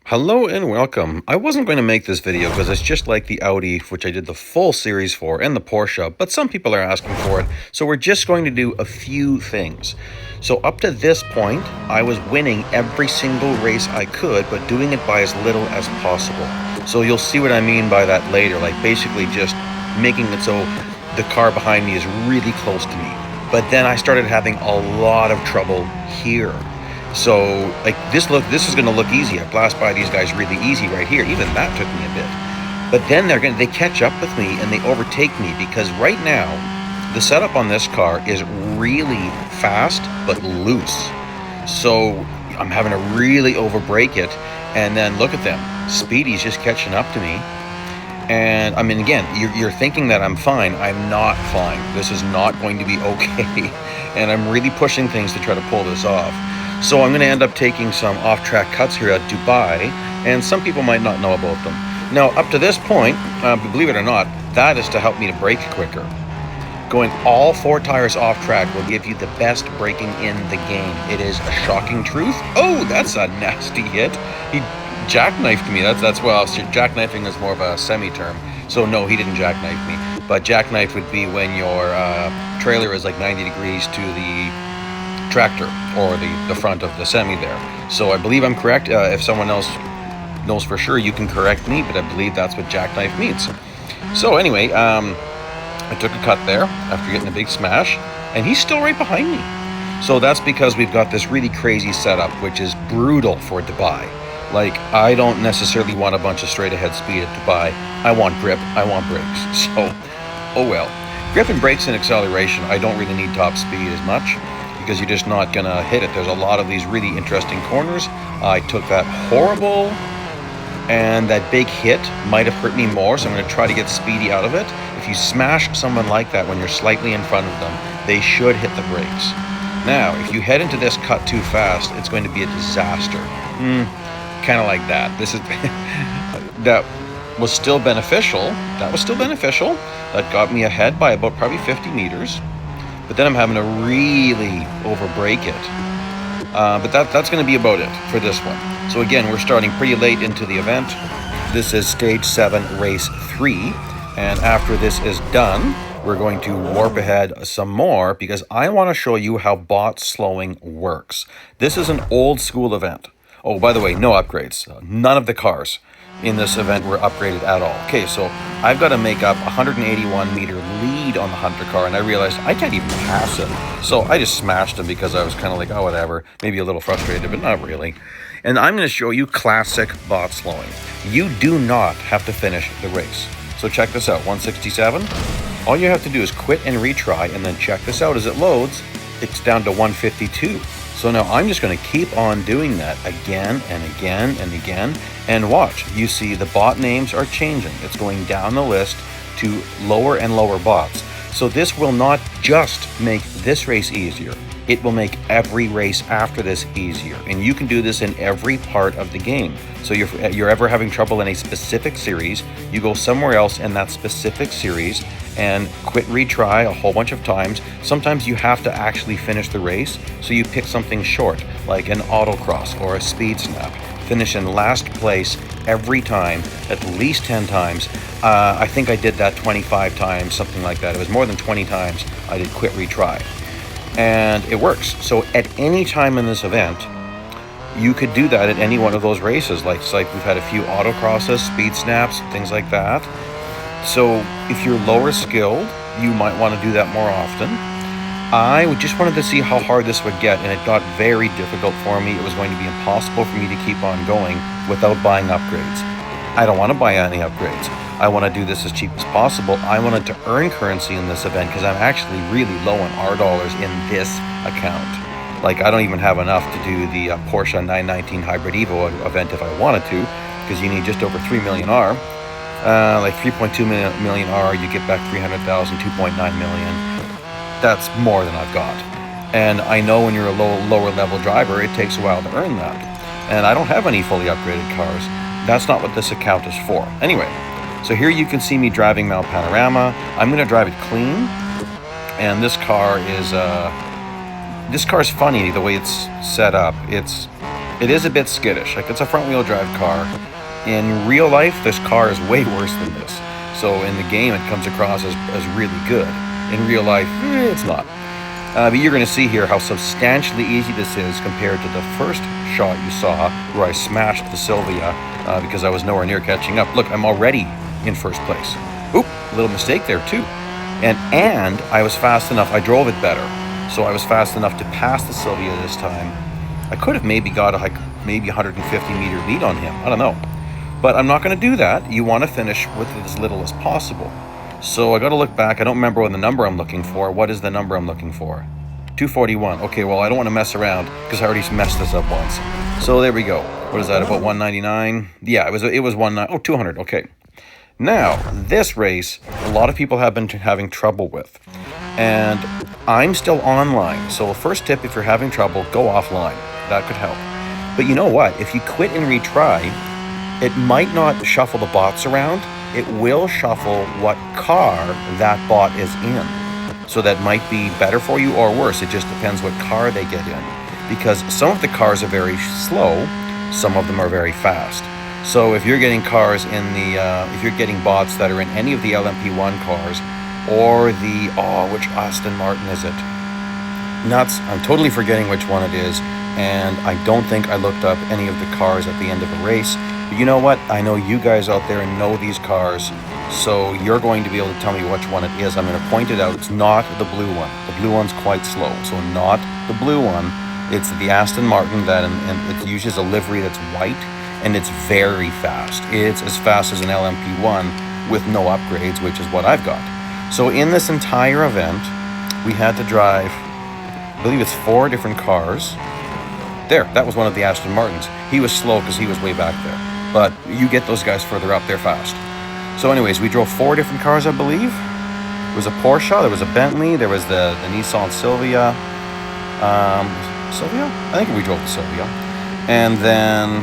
Hello and welcome. I wasn't going to make this video because it's just like the Audi, which I did the full series for, and the Porsche, but some people are asking for it, so we're just going to do a few things. So up to this point, I was winning every single race I could, but doing it by as little as possible. So you'll see what I mean by that later, like basically just making it so the car behind me is really close to me. But then I started having a lot of trouble here. So like this is gonna look easy. I blast by these guys really easy right here. Even that took me a bit. But then they catch up with me and they overtake me because right now the setup on this car is really fast but loose. So I'm having to really overbrake it, and then look at them. Speedy's just catching up to me. And I mean, again, you're thinking that I'm fine. I'm not fine. This is not going to be okay. And I'm really pushing things to try to pull this off. So I'm going to end up taking some off-track cuts here at Dubai, and some people might not know about them. Now, up to this point, believe it or not, that is to help me to brake quicker. Going all four tires off-track will give you the best braking in the game. It is a shocking truth. Oh, that's a nasty hit. He jackknifed me. Well, jackknifing is more of a semi-term. So no, he didn't jackknife me. But jackknife would be when your trailer is like 90 degrees to the tractor or the front of the semi there. So I believe I'm correct. If someone else knows for sure, you can correct me, but I believe that's what jackknife means. So anyway, I took a cut there after getting a big smash, and he's still right behind me. So that's because we've got this really crazy setup, which is brutal for Dubai. Like, I don't necessarily want a bunch of straight ahead speed at Dubai. I want grip, I want brakes. So, oh well. Grip and brakes and acceleration, I don't really need top speed as much, because you're just not gonna hit it. There's a lot of these really interesting corners. I took that horrible, and that big hit might have hurt me more, so I'm gonna try to get speedy out of it. If you smash someone like that when you're slightly in front of them, they should hit the brakes. Now, if you head into this cut too fast, it's going to be a disaster. Kind of like that. This is that was still beneficial. That got me ahead by about probably 50 meters. But then I'm having to really overbrake it. But that's going to be about it for this one. So again, we're starting pretty late into the event. This is stage 7, race 3. And after this is done, we're going to warp ahead some more because I want to show you how bot slowing works. This is an old school event. Oh, by the way, no upgrades. None of the cars in this event were upgraded at all. Okay, so I've got to make up 181 meter lead on the Hunter car, and I realized I can't even pass him. So I just smashed him because I was kind of like, oh, whatever, maybe a little frustrated, but not really. And I'm going to show you classic bot slowing. You do not have to finish the race. So check this out, 167. All you have to do is quit and retry, and then check this out as it loads. It's down to 152. So now I'm just going to keep on doing that again and again and again. And watch, you see the bot names are changing. It's going down the list to lower and lower bots. So this will not just make this race easier. It will make every race after this easier. And you can do this in every part of the game. So you're ever having trouble in a specific series, you go somewhere else in that specific series and quit retry a whole bunch of times. Sometimes you have to actually finish the race, so you pick something short, like an autocross or a speed snap. Finish in last place every time, at least 10 times. I think I did that 25 times, something like that. It was more than 20 times I did quit retry. And it works. So at any time in this event, you could do that at any one of those races. Like we've had a few autocrosses, speed snaps, things like that. So if you're lower skilled, you might want to do that more often. I just wanted to see how hard this would get, and it got very difficult for me. It was going to be impossible for me to keep on going without buying upgrades. I don't want to buy any upgrades. I want to do this as cheap as possible. I wanted to earn currency in this event because I'm actually really low on R dollars in this account. Like, I don't even have enough to do the Porsche 919 Hybrid Evo event if I wanted to, because you need just over 3 million R. Like 3.2 million R, you get back 300,000, 2.9 million. That's more than I've got. And I know when you're a lower level driver, it takes a while to earn that. And I don't have any fully upgraded cars. That's not what this account is for. Anyway, so here you can see me driving Mount Panorama. I'm going to drive it clean. And this car is funny the way it's set up. It's It is a bit skittish. Like, it's a front-wheel drive car. In real life, this car is way worse than this. So in the game, it comes across as really good. In real life, it's not. But you're going to see here how substantially easy this is compared to the first shot you saw, where I smashed the Silvia because I was nowhere near catching up. Look, I'm already in first place. Oop, a little mistake there too. And I was fast enough. I drove it better, so I was fast enough to pass the Silvia this time. I could have maybe got a 150-meter lead on him. I don't know. But I'm not going to do that. You want to finish with as little as possible. So I got to look back. I don't remember what the number I'm looking for. What is the number I'm looking for? 241. Okay, well, I don't want to mess around because I already messed this up once. So there we go. What is that, about 199? Yeah, it was 200. Okay. Now, this race, a lot of people have been having trouble with. And I'm still online. So first tip, if you're having trouble, go offline. That could help. But you know what? If you quit and retry, it might not shuffle the bots around. It will shuffle what car that bot is in. So that might be better for you or worse. It just depends what car they get in. Because some of the cars are very slow, some of them are very fast. So if you're getting cars in if you're getting bots that are in any of the LMP1 cars, or which Aston Martin is it? Nuts, I'm totally forgetting which one it is, and I don't think I looked up any of the cars at the end of the race. But you know what? I know you guys out there know these cars, so you're going to be able to tell me which one it is. I'm going to point it out. It's not the blue one. The blue one's quite slow, so not the blue one. It's the Aston Martin and it uses a livery that's white, and it's very fast. It's as fast as an LMP1 with no upgrades, which is what I've got. So in this entire event, we had to drive, I believe it's 4 different cars. There, that was one of the Aston Martins. He was slow because he was way back there. But you get those guys further up, they're fast. So anyways, we drove 4 different cars, I believe. There was a Porsche, there was a Bentley, there was the Nissan Silvia. Silvia? I think we drove the Silvia. And then,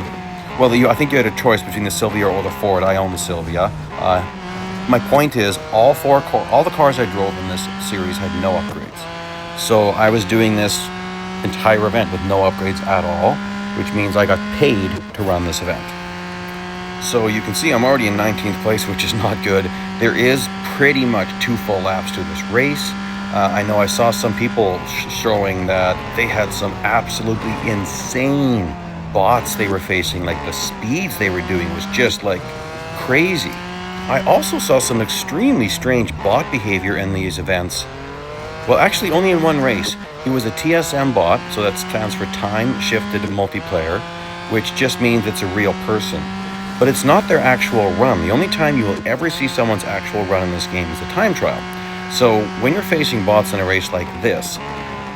well, I think you had a choice between the Silvia or the Ford. I own the Silvia. My point is, all the cars I drove in this series had no upgrades. So I was doing this entire event with no upgrades at all, which means I got paid to run this event. So you can see I'm already in 19th place, which is not good. There is pretty much 2 full laps to this race. I know I saw some people showing that they had some absolutely insane bots they were facing. Like, the speeds they were doing was just like crazy. I also saw some extremely strange bot behavior in these events. Well, actually only in one race. It was a TSM bot, so that stands for Time Shifted Multiplayer, which just means it's a real person. But it's not their actual run. The only time you will ever see someone's actual run in this game is a time trial. So when you're facing bots in a race like this,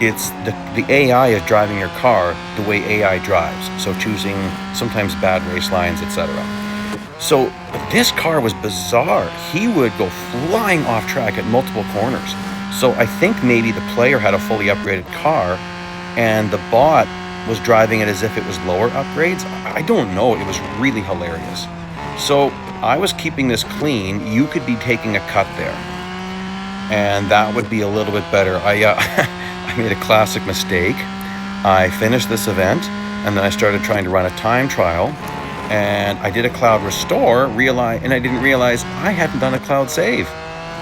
it's the AI is driving your car the way AI drives, so choosing sometimes bad race lines, etc. So this car was bizarre. He would go flying off track at multiple corners. So I think maybe the player had a fully upgraded car and the bot was driving it as if it was lower upgrades. I don't know. It was really hilarious. So I was keeping this clean. You could be taking a cut there, and that would be a little bit better. I made a classic mistake. I finished this event, and then I started trying to run a time trial, and I did a cloud restore, and I didn't realize I hadn't done a cloud save.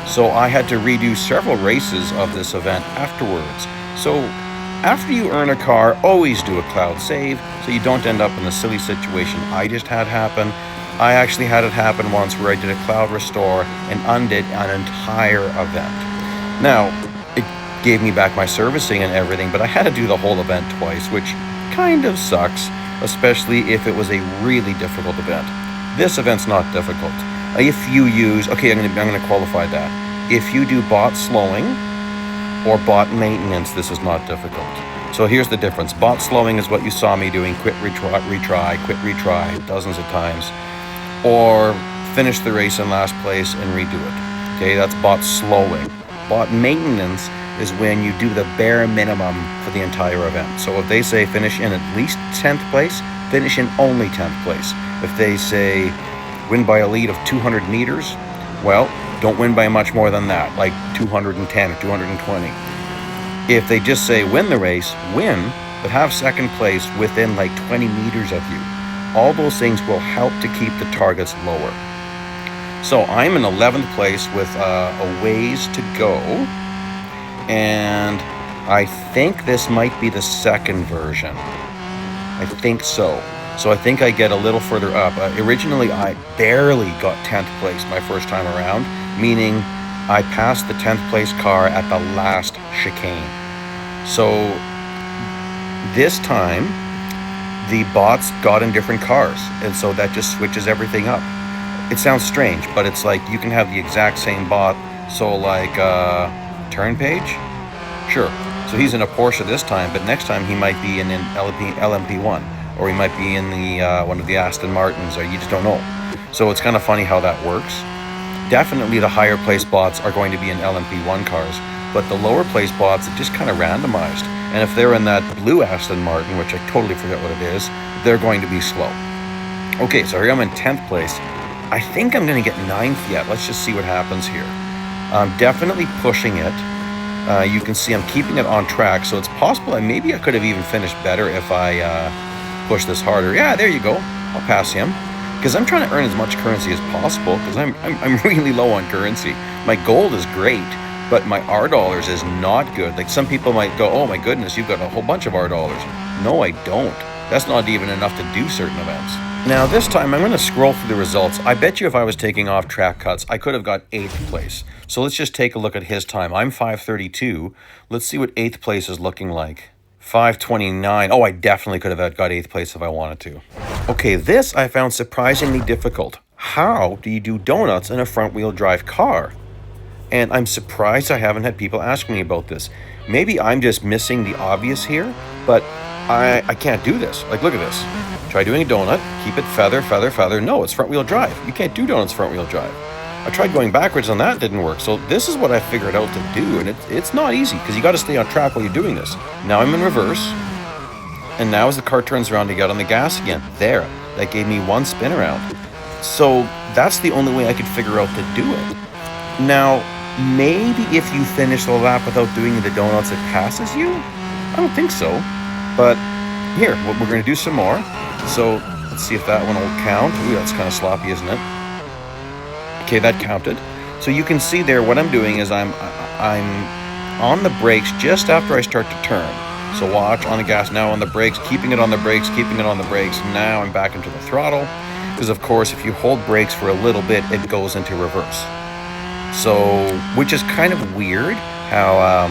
So I had to redo several races of this event afterwards. So after you earn a car, always do a cloud save so you don't end up in the silly situation I just had happen. I actually had it happen once where I did a cloud restore and undid an entire event. Now, it gave me back my servicing and everything, but I had to do the whole event twice, which kind of sucks, especially if it was a really difficult event. This event's not difficult. If you use, okay, I'm going to qualify that. If you do bot slowing or bot maintenance, this is not difficult. So here's the difference. Bot slowing is what you saw me doing, quit, retry, dozens of times. Or finish the race in last place and redo it. Okay, that's bot slowing. Bot maintenance is when you do the bare minimum for the entire event. So if they say finish in at least 10th place, finish in only 10th place. If they say win by a lead of 200 meters, well, don't win by much more than that, like 210 or 220. If they just say win the race, win, but have second place within like 20 meters of you. All those things will help to keep the targets lower. So I'm in 11th place with a ways to go, and I think this might be the second version. I think so. So I think I get a little further up. Originally, I barely got 10th place my first time around, meaning I passed the 10th place car at the last chicane. So this time, the bots got in different cars, and so that just switches everything up. It sounds strange, but it's like you can have the exact same bot. So like turn page? Sure. So he's in a Porsche this time, but next time he might be in an LMP1, or he might be in the one of the Aston Martins, or you just don't know. So it's kind of funny how that works. Definitely the higher place bots are going to be in LMP1 cars, but the lower place bots are just kind of randomized. And if they're in that blue Aston Martin, which I totally forget what it is, they're going to be slow. Okay, so here I'm in 10th place. I think I'm going to get 9th yet. Let's just see what happens here. I'm definitely pushing it. You can see I'm keeping it on track, so it's possible maybe I could have even finished better if I push this harder. Yeah, there you go. I'll pass him, because I'm trying to earn as much currency as possible, because I'm really low on currency. My gold is great, but my R dollars is not good. Like some people might go, oh my goodness, you've got a whole bunch of R dollars. No, I don't. That's not even enough to do certain events. Now this time I'm going to scroll through the results. I bet you if I was taking off track cuts, I could have got 8th place. So let's just take a look at his time. I'm 5:32. Let's see what 8th place is looking like. 5:29. Oh, I definitely could have got 8th place if I wanted to. Okay, this I found surprisingly difficult. How do you do donuts in a front-wheel drive car? And I'm surprised I haven't had people ask me about this. Maybe I'm just missing the obvious here, but I can't do this. Like, look at this. Try doing a donut, keep it feather, feather, feather. No, it's front-wheel drive. You can't do donuts front-wheel drive. I tried going backwards on that, didn't work. So this is what I figured out to do, and it's not easy, because you got to stay on track while you're doing this. Now I'm in reverse, and now as the car turns around to get on the gas again, there, that gave me one spin around. So that's the only way I could figure out to do it. Now, maybe if you finish the lap without doing the donuts, it passes you? I don't think so. But here, we're going to do some more. So let's see if that one will count. Ooh, that's kind of sloppy, isn't it? Okay, that counted. So you can see there what I'm doing is I'm on the brakes just after I start to turn. So watch, on the gas, now on the brakes, keeping it on the brakes, keeping it on the brakes. Now I'm back into the throttle. Because of course, if you hold brakes for a little bit, it goes into reverse. So, which is kind of weird how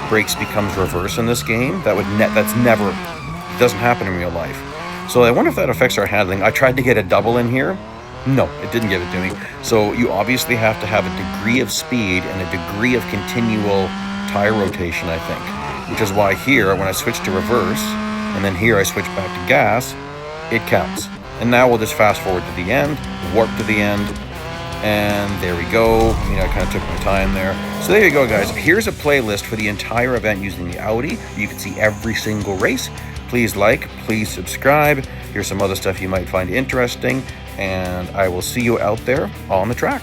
brakes becomes reverse in this game. That's never, it doesn't happen in real life. So I wonder if that affects our handling. I tried to get a double in here. No, it didn't give it to me. So you obviously have to have a degree of speed and a degree of continual tire rotation, I think. Which is why here, when I switch to reverse, and then here I switch back to gas, it counts. And now we'll just fast forward to the end, warp to the end, and there we go. I kind of took my time there. So there you go, guys. Here's a playlist for the entire event using the Audi. You can see every single race. Please like, please subscribe. Here's some other stuff you might find interesting, and I will see you out there on the track.